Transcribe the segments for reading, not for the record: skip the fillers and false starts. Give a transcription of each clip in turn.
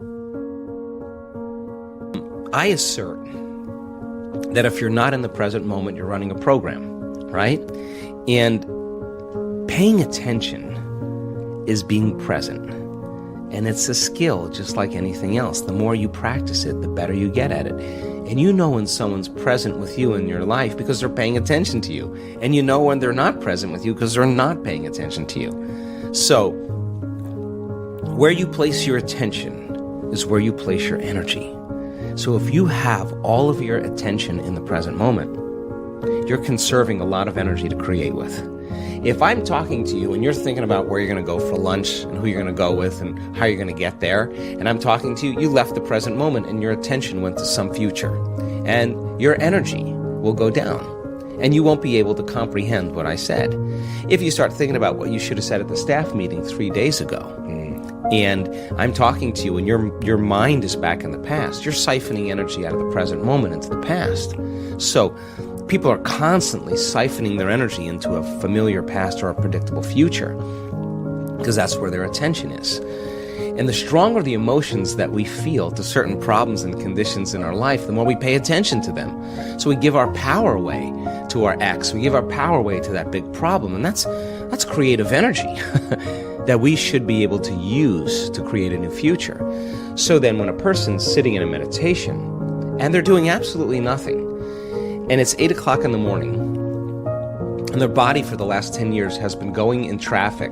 I assert that if you're not in the present moment, you're running a program, right? And paying attention is being present. And it's a skill just like anything else. The more you practice it, the better you get at it. And you know when someone's present with you in your life because they're paying attention to you. And you know when they're not present with you because they're not paying attention to you. So, where you place your attention is where you place your energy. So if you have all of your attention in the present moment, you're conserving a lot of energy to create with. If I'm talking to you and you're thinking about where you're going to go for lunch and who you're going to go with and how you're going to get there, and I'm talking to you, you left the present moment and your attention went to some future. And your energy will go down and you won't be able to comprehend what I said. If you start thinking about what you should have said at the staff meeting 3 days ago, and I'm talking to you and your mind is back in the past, you're siphoning energy out of the present moment into the past. So people are constantly siphoning their energy into a familiar past or a predictable future because that's where their attention is. And the stronger the emotions that we feel to certain problems and conditions in our life, the more we pay attention to them. So we give our power away to our ex. We give our power away to that big problem. And that's creative energy that we should be able to use to create a new future. So then when a person's sitting in a meditation and they're doing absolutely nothing, and it's 8 o'clock in the morning, and their body for the last 10 years has been going in traffic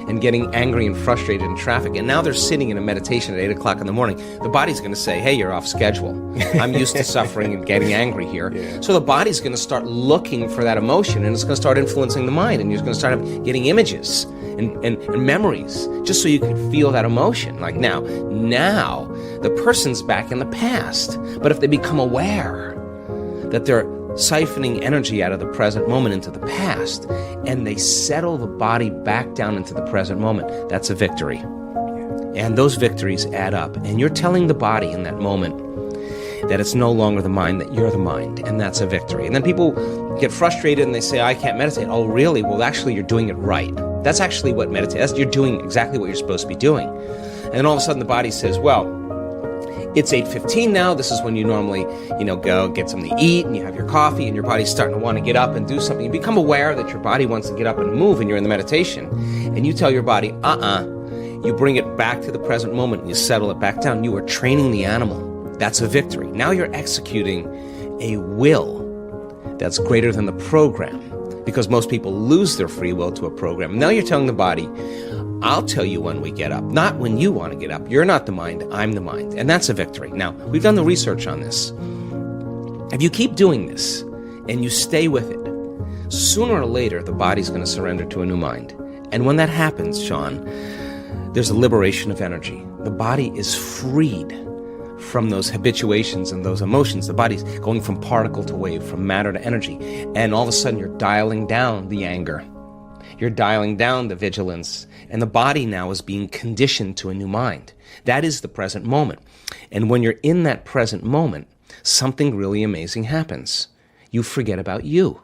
and getting angry and frustrated in traffic, and now they're sitting in a meditation at 8 o'clock in the morning, the body's going to say, hey, you're off schedule. I'm used to suffering and getting angry here. Yeah. So the body's going to start looking for that emotion, and it's going to start influencing the mind, and you're going to start getting images and memories just so you can feel that emotion. Like now the person's back in the past, but if they become aware that they're siphoning energy out of the present moment into the past, and they settle the body back down into the present moment, that's a victory. And those victories add up, and you're telling the body in that moment that it's no longer the mind, that you're the mind, and that's a victory. And then people get frustrated and they say, I can't meditate. Oh, really? Well, actually, you're doing it right. That's actually what meditate. You're doing exactly what you're supposed to be doing. And then all of a sudden the body says, well, it's 8:15 now. This is when you normally, go get something to eat and you have your coffee and your body's starting to want to get up and do something. You become aware that your body wants to get up and move and you're in the meditation. And you tell your body, You bring it back to the present moment and you settle it back down. You are training the animal. That's a victory. Now you're executing a will that's greater than the program, because most people lose their free will to a program. Now you're telling the body, I'll tell you when we get up, not when you want to get up. You're not the mind, I'm the mind. And that's a victory. Now, we've done the research on this. If you keep doing this and you stay with it, sooner or later, the body's going to surrender to a new mind. And when that happens, Sean, there's a liberation of energy. The body is freed from those habituations and those emotions. The body's going from particle to wave, from matter to energy. And all of a sudden, you're dialing down the anger. You're dialing down the vigilance. And the body now is being conditioned to a new mind. That is the present moment. And when you're in that present moment, something really amazing happens. You forget about you.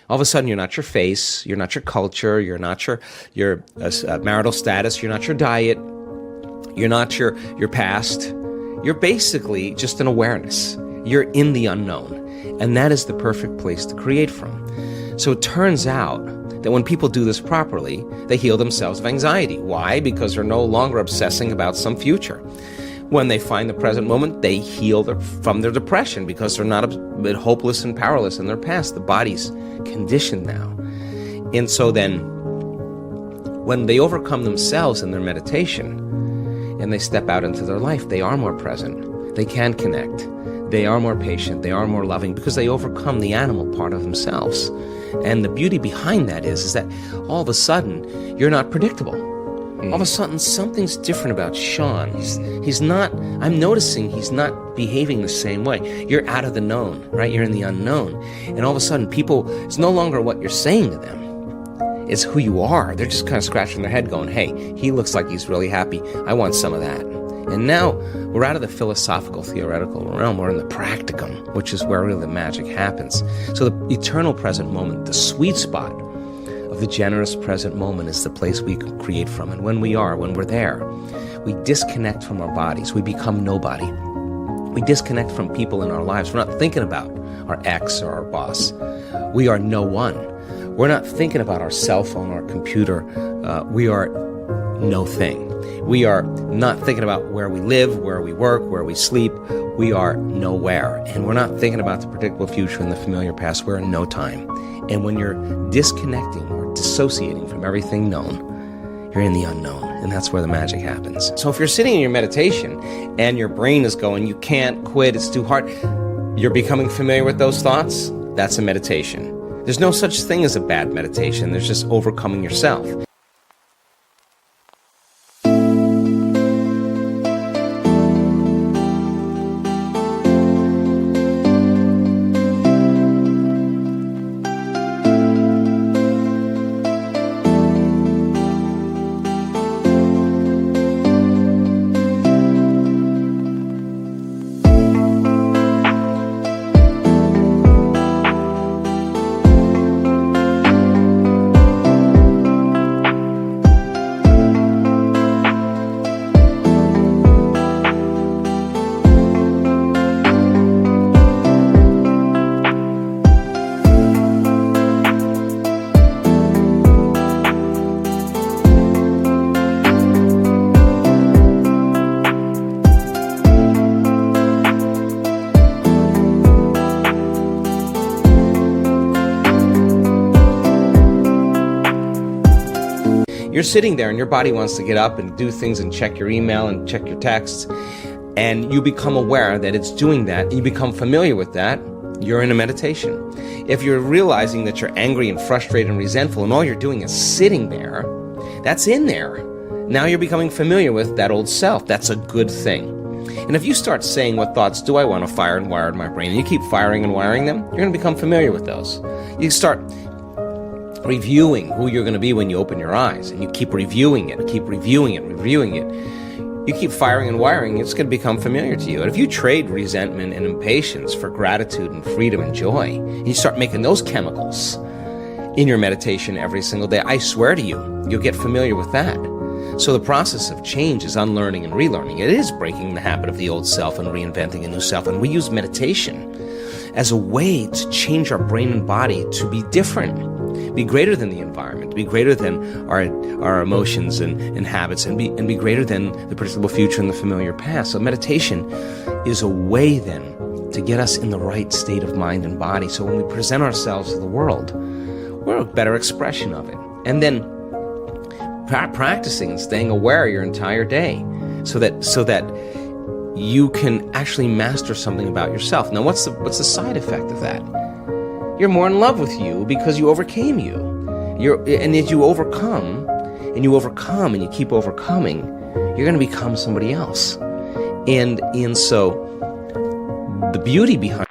All of a sudden, you're not your face, you're not your culture, you're not your marital status, you're not your diet, you're not your past. You're basically just an awareness. You're in the unknown. And that is the perfect place to create from. So it turns out that when people do this properly, they heal themselves of anxiety. Why? Because they're no longer obsessing about some future. When they find the present moment, they heal from their depression because they're not a bit hopeless and powerless in their past. The body's conditioned now. And so then, when they overcome themselves in their meditation, and they step out into their life, they are more present. They can connect. They are more patient. They are more loving because they overcome the animal part of themselves. And the beauty behind that is that all of a sudden, you're not predictable. All of a sudden, something's different about Sean. He's not, I'm noticing he's not behaving the same way. You're out of the known, right? You're in the unknown. And all of a sudden, it's no longer what you're saying to them. It's who you are. They're just kind of scratching their head going, hey, he looks like he's really happy. I want some of that. And now we're out of the philosophical, theoretical realm. We're in the practicum, which is where really the magic happens. So the eternal present moment, the sweet spot of the generous present moment, is the place we can create from. And when we're there, we disconnect from our bodies. We become nobody. We disconnect from people in our lives. We're not thinking about our ex or our boss. We are no one. We're not thinking about our cell phone or computer. We are no thing. We are not thinking about where we live, where we work, where we sleep. We are nowhere. And we're not thinking about the predictable future and the familiar past. We're in no time. And when you're disconnecting or dissociating from everything known, you're in the unknown, and that's where the magic happens. So if you're sitting in your meditation and your brain is going, you can't quit, it's too hard, you're becoming familiar with those thoughts, that's a meditation. There's no such thing as a bad meditation. There's just overcoming yourself. You're sitting there and your body wants to get up and do things and check your email and check your texts, and you become aware that it's doing that, and you become familiar with that, you're in a meditation. If you're realizing that you're angry and frustrated and resentful and all you're doing is sitting there, that's in there. Now you're becoming familiar with that old self. That's a good thing. And if you start saying, what thoughts do I want to fire and wire in my brain, and you keep firing and wiring them, you're going to become familiar with those. You start reviewing who you're going to be when you open your eyes, and you keep reviewing it, reviewing it. You keep firing and wiring, it's going to become familiar to you. And if you trade resentment and impatience for gratitude and freedom and joy, and you start making those chemicals in your meditation every single day, I swear to you, you'll get familiar with that. So the process of change is unlearning and relearning. It is breaking the habit of the old self and reinventing a new self. And we use meditation as a way to change our brain and body to be different. Be greater than the environment, be greater than our emotions and habits, and be greater than the predictable future and the familiar past. So meditation is a way then to get us in the right state of mind and body. So when we present ourselves to the world, we're a better expression of it. And then practicing and staying aware your entire day so that you can actually master something about yourself. Now, what's the side effect of that? You're more in love with you because you overcame you. And as you overcome, and you keep overcoming, you're going to become somebody else. And so the beauty behind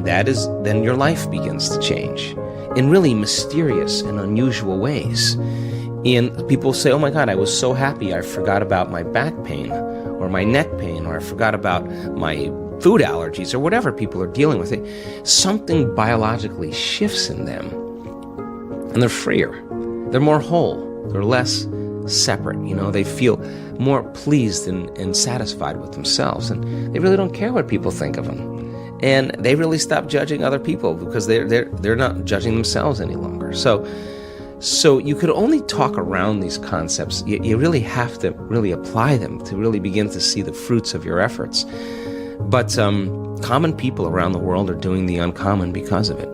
then your life begins to change in really mysterious and unusual ways. And people say, oh my God, I was so happy I forgot about my back pain or my neck pain, or I forgot about my food allergies, or whatever people are dealing with. Something biologically shifts in them, and they're freer. They're more whole. They're less separate. They feel more pleased and satisfied with themselves, and they really don't care what people think of them. And they really stop judging other people because they're not judging themselves any longer. So you could only talk around these concepts. You really have to really apply them to really begin to see the fruits of your efforts. But common people around the world are doing the uncommon because of it.